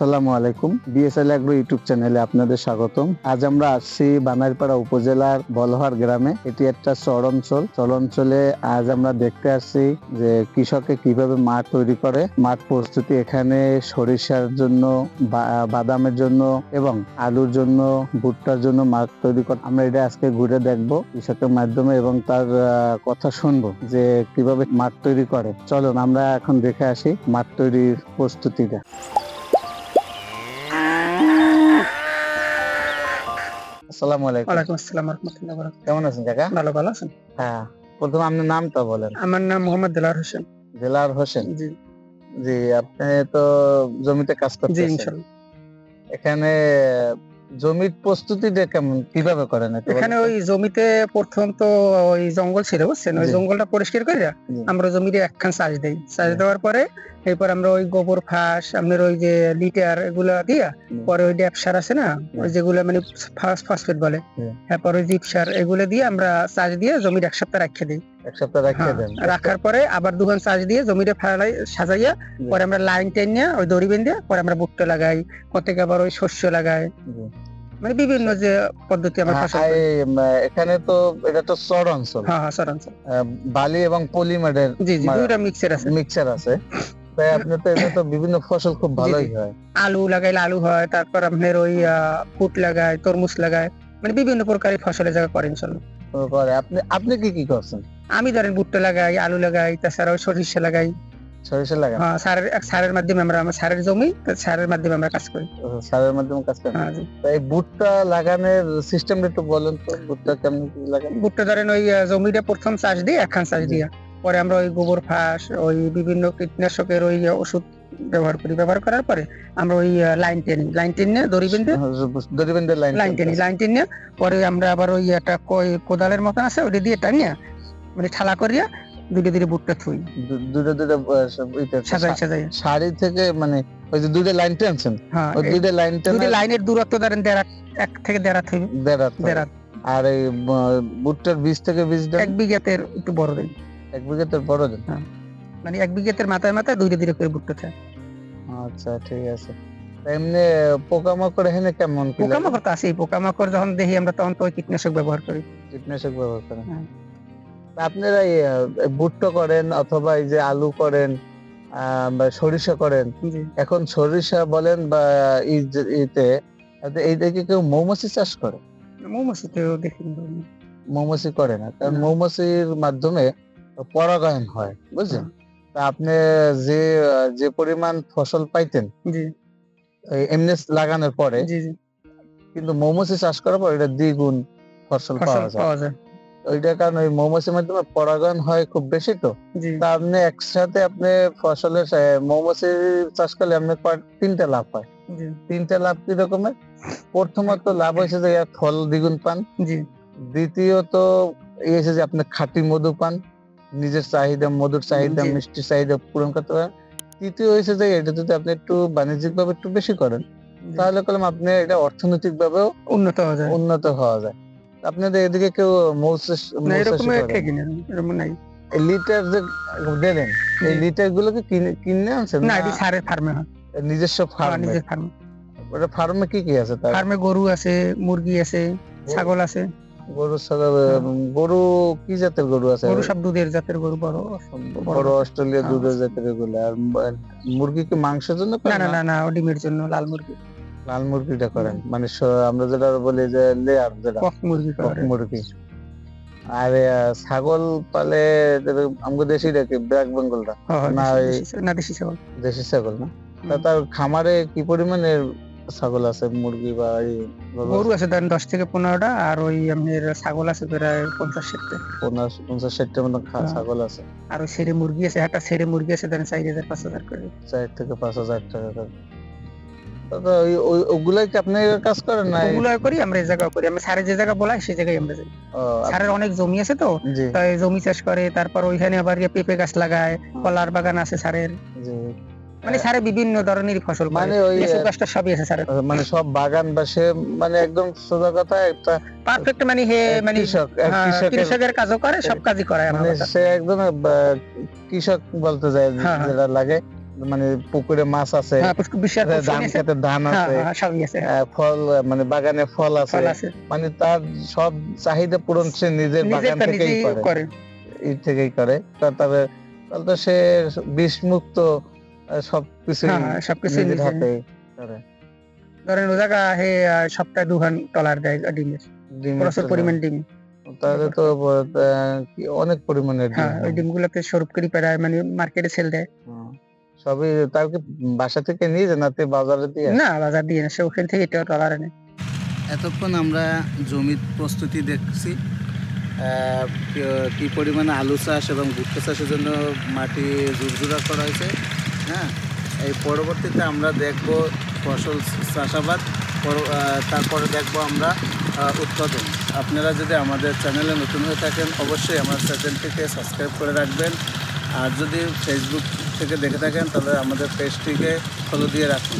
আসসালামু আলাইকুম। BSL agro YouTube চ্যানেলে আপনাদের স্বাগতম। আজ আমরা আসছি বানারপাড়া উপজেলার বলহার গ্রামে। এটি একটা চরাঞ্চলে আজ আমরা দেখতে আসছি যে কৃষকে কিভাবে মাঠ তৈরি করে, মাঠ প্রস্তুতি। এখানে সরিষার জন্য, বাদামের জন্য এবং আলুর জন্য, ভুট্টার জন্য মাঠ তৈরি করে। আমরা এটা আজকে ঘুরে দেখবো কৃষকের মাধ্যমে এবং তার কথা শুনবো যে কিভাবে মাঠ তৈরি করে। চলুন আমরা এখন দেখে আসি মাঠ তৈরির প্রস্তুতিটা। আসসালামু আলাইকুম। ওয়ালাইকুম আসসালাম ওয়া রাহমাতুল্লাহি ওয়া বারাকাতুহু। কেমন আছেন কাকা? ভালো আছেন? হ্যাঁ, প্রথমে আপনার নামটা বলেন। আমার নাম মোহাম্মদ দেলাওয়ার হোসেন। দেলাওয়ার হোসেন। জি জি, আপনি তো জমিতে কাজ জি করতেছেন। ইনশাআল্লাহ। এখানে জমির প্রস্তুতিটা কেমন, কিভাবে করেন? এখানে ওই জমিতে প্রথম তো ওই জঙ্গল ছিল, বুঝছেন? ওই জি। জঙ্গলটা পরিষ্কার করে জি। আমরা জমিতে একখান চাষ দেই। চাষ জি। দেওয়ার পরে এরপর আমরা ওই গোবর ফাঁস, আপনার ওই যে লিটার এগুলা দিয়া, পরে ওই ড্যাপ সার আছে না, ওই যেগুলো মানে ফসফেট বলে, তারপর ওই জিপ সার, এগুলো দিয়ে আমরা চাষ দিয়ে জমির এক সপ্তাহ রাখিয়ে দিই। এক সপ্তাহ রাখিয়ে দেন। রাখার পরে আবার দুখান চাষ দিয়ে জমিটা ফালাই সাজাইয়া, পরে আমরা লাইন টেনে ওই দড়ি বেঁধে পরে আমরা ভুট্টা লাগাই, কতকে আবার ওই শস্য লাগাই, মানে বিভিন্ন যে পদ্ধতি আমরা ফসল করি। এখানে তো এটা তো চরাঞ্চল। হ্যাঁ চরাঞ্চল। বালি এবং পলিমারের জি দুইটা মিক্সচার আছে। তাই আপনি তো এতে তো বিভিন্ন ফসল খুব ভালোই হয়। আলু লাগাইলে আলু হয়, তারপর আপনার ওই ফুট লাগায়, তরমুজ লাগায়, মানে বিভিন্ন প্রকারের ফসলের জায়গা করে ইনশাআল্লাহ। আপনি কি করছেন? আমি ধরেন ভুট্টা লাগাই, আলু লাগাই, তাছাড়া ওই সরিষা লাগাই। সরিষা লাগান? হ্যাঁ, সারের মাধ্যমে আমরা সারের জমি, সারের মাধ্যমে আমরা কাজ করি। সারের মাধ্যমে কাজ করেন? হ্যাঁ জি। এই ভুট্টা লাগানোর সিস্টেমটা একটু বলেন তো, ভুট্টা কেমন কি লাগান? ভুট্টা ধরেন ওই জমিটা প্রথম চাষ দিই, একখান চাষ দিয়া পরে আমরা ওই গোবর ফাঁস, ওই বিভিন্ন কীটনাশকের ওই ওষুধ ব্যবহার করার পরে আমরা ওই লাইন টেনে দড়ি বেঁধে লাইন টেনে পরে আমরা আবার ওই একটা কোদালের মতন আছে, ওটা দিয়ে টানিয়া মানে ঠালা করিয়া দুটো ভুট্টা থুই, দুটো সাজাই সারি থেকে, মানে ওই যে দুটো লাইন টেনছেন। হ্যাঁ, ওই দুটো লাইনের দূরত্ব ধরেন 1 থেকে 1.5 থুই। 1.5। আর এই ভুট্টার বীজ থেকে বীজটা 1 বিঘাতে একটু বড় দেন। 1 বিঘাতে বড় দেন? হ্যাঁ, মানে 1 বিঘাতে মাথায় দুটো করে ভুট্টা থাকে। আচ্ছা ঠিক আছে। এমনি পোকামাকড় এখানে কেমন? পোকামাকড় তো আছেই, পোকামাকড় যখন দেখি আমরা তখন তো ওই কীটনাশক ব্যবহার করি। করেন? আপনারা ভুট্টা করেন অথবা এই যে আলু করেন বা সরিষা করেন, এখন সরিষা বলেন বা এই দিকে কেউ মৌমাছি চাষ করে? মৌমাছি তো দেখি মৌমাছি করে না, কারণ মৌমাছির মাধ্যমে পরাগায়ন হয়, বুঝছেন? তা আপনি যে পরিমাণ ফসল পাইতেন এমনি লাগানোর পরে, কিন্তু মৌমাছি চাষ করার পর এটা দ্বিগুণ ফসল পাওয়া যায়। ওইটার কারণে ওই মৌমাছির মাধ্যমে পরাগায়ন হয় খুব বেশি। তো তা আপনি একসাথে আপনি ফসলের মৌমাছি চাষ করলে আপনার 3টা লাভ হয়। 3টা লাভ কি রকমের? প্রথমত লাভ হয়েছে যে ফল দ্বিগুণ পান। দ্বিতীয়ত এই হয়েছে যে আপনি খাঁটি মধু পান, নিজের চাহিদা, মধুর চাহিদা, মিষ্টির চাহিদা পূরণ করতে পারেন। তৃতীয় হয়েছে যে এটা যদি আপনি একটু বাণিজ্যিক ভাবে একটু বেশি করেন, তাহলে কলম আপনি এটা অর্থনৈতিক ভাবেও উন্নত হওয়া যায়। আপনাদের এদিকে কেউ লিটার যে দিলেন, এই লিটার গুলোকে কিনে আনছেন না? নিজস্ব ফার্মে কি আছে? ফার্মে গরু আছে, মুরগি আছে, ছাগল আছে। গরু কি জাতের গরু আছে? গরু সব দুধের জাতের গরু, বড় অস্ট্রেলিয়া দুধের জাতের এগুলো। আর মুরগি কি মাংসের জন্য? না, ডিমের জন্য লাল মুরগিটা করেন, মানে আমরা যেটা বলি যে লেয়ার, যেটা কক মুরগি। আর ছাগল পালে আমাদের দেশি দেখি ব্ল্যাক বেঙ্গলটা না, দেশি ছাগল না? তার খামারে কি পরিমাণে ছাগল আছে, মুরগি বা গরু আছে? 10 থেকে 15টা, আর ওই আপনার ছাগল আছে প্রায় 50-60টার মতো ছাগল আছে। আর ওই ছেড়ে মুরগি আছে, একটা ছেড়ে মুরগি আছে 4,000-5,000 করে, 4 থেকে 5,000 টাকা। ওগুলাই কি আপনি কাজ করেন? না, ওগুলাই করি আমরা, এই জায়গা করি। আমি সারে যে জায়গা বলাই সেই জায়গায় আমরা যাই। সারের অনেক জমি আছে তো, তাই জমি চাষ করে, তারপর ওইখানে আবার পেঁপে গাছ লাগায়, কলার বাগান আছে সারের, মানে সারে বিভিন্ন ধরনের ফসল, মানে ওই গাছটা সবই আছে সারে, মানে সব বাগান বাসে, মানে একদম সোজা কথা একটা পারফেক্ট, মানে কৃষকের কাজও করে, সব কাজই করে। মানে সে একদম কৃষক বলতে যায় যেটা লাগে, মানে পুকুরে মাছ আছে, হ্যাঁ বিশাল ধান খেতে ধান আছে, সবই আছে, ফল মানে বাগানে ফল আছে, মানে তার সব চাহিদা পূরণ সে নিজের বাগান থেকেই করে, থেকেই করে। তারপরে তো সে বিষ মুক্ত সবকিছু নিজের হাতে করে। ধরেন ও জায়গা হে সপ্তাহে 2 খান টলার দেয় ডিমের, প্রচুর পরিমাণ ডিম। তাহলে তো অনেক পরিমাণের ডিম। হ্যাঁ, ওই ডিমগুলোকে স্বরূপ করে প্রায় মানে মার্কেটে সেল দেয়। সবই তার কি বাসা থেকে নিয়ে যায় নাকি বাজারে দিয়ে? না, বাজার দিয়ে না, সে ওখান থেকে এটা টলার আনে। এতক্ষণ আমরা জমির প্রস্তুতি দেখছি, কি পরিমাণে আলু চাষ এবং ভুট্টা চাষের জন্য মাটি ঝুরঝুরা করা হয়েছে। হ্যাঁ, এই পরবর্তীতে আমরা দেখব ফসল চাষাবাদ, তারপরে দেখব আমরা উৎপাদন। আপনারা যদি আমাদের চ্যানেলে নতুন হয়ে থাকেন অবশ্যই আমার চ্যানেলটিকে সাবস্ক্রাইব করে রাখবেন, আর যদি ফেসবুক থেকে দেখে থাকেন তাহলে আমাদের পেজটিকে ফলো দিয়ে রাখুন।